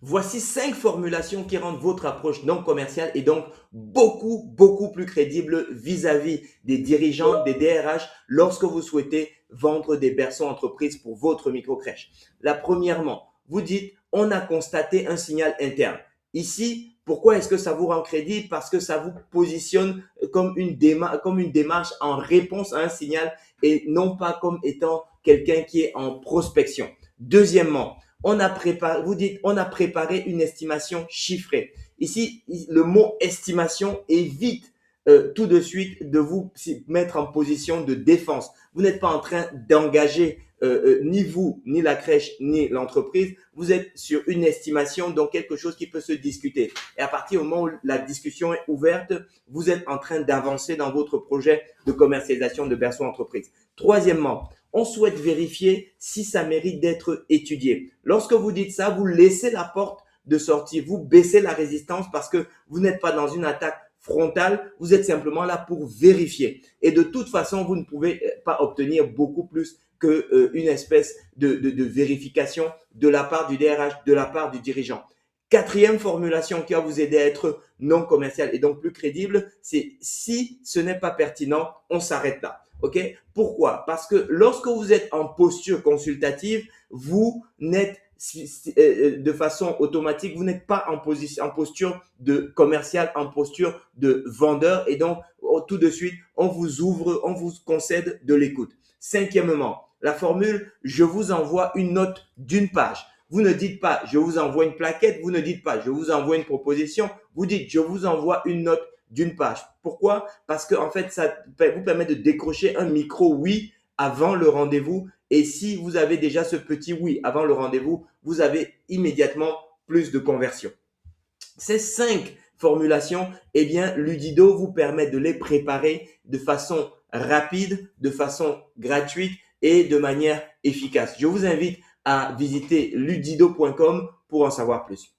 Voici 5 formulations qui rendent votre approche non commerciale et donc beaucoup plus crédible vis-à-vis des dirigeants, des DRH lorsque vous souhaitez vendre des berceaux entreprises pour votre micro-crèche. La premièrement, vous dites, on a constaté un signal interne. Ici, pourquoi est-ce que ça vous rend crédible? Parce que ça vous positionne comme une démarche en réponse à un signal et non pas comme étant quelqu'un qui est en prospection. Deuxièmement, vous dites, on a préparé une estimation chiffrée. Ici, le mot estimation évite tout de suite de vous mettre en position de défense. Vous n'êtes pas en train d'engager ni vous, ni la crèche, ni l'entreprise. Vous êtes sur une estimation, donc quelque chose qui peut se discuter. Et à partir du moment où la discussion est ouverte, vous êtes en train d'avancer dans votre projet de commercialisation de berceau entreprise. Troisièmement, on souhaite vérifier si ça mérite d'être étudié. Lorsque vous dites ça, vous laissez la porte de sortie, vous baissez la résistance parce que vous n'êtes pas dans une attaque frontale, vous êtes simplement là pour vérifier. Et de toute façon, vous ne pouvez pas obtenir beaucoup plus qu'une espèce de vérification de la part du DRH, de la part du dirigeant. Quatrième formulation qui va vous aider à être non commercial et donc plus crédible, c'est si ce n'est pas pertinent, on s'arrête là. OK? Pourquoi? Parce que lorsque vous êtes en posture consultative, vous n'êtes de façon automatique, vous n'êtes pas en posture de commercial, en posture de vendeur et donc tout de suite, on vous ouvre, on vous concède de l'écoute. Cinquièmement, la formule « je vous envoie une note d'une page ». Vous ne dites pas « je vous envoie une plaquette », vous ne dites pas « je vous envoie une proposition », vous dites « je vous envoie une note d'une page ». Pourquoi? Parce que en fait, ça vous permet de décrocher un micro oui avant le rendez-vous. Et si vous avez déjà ce petit oui avant le rendez-vous, vous avez immédiatement plus de conversion. Ces 5 formulations, eh bien, Ludido vous permet de les préparer de façon rapide, de façon gratuite et de manière efficace. Je vous invite à visiter ludido.com pour en savoir plus.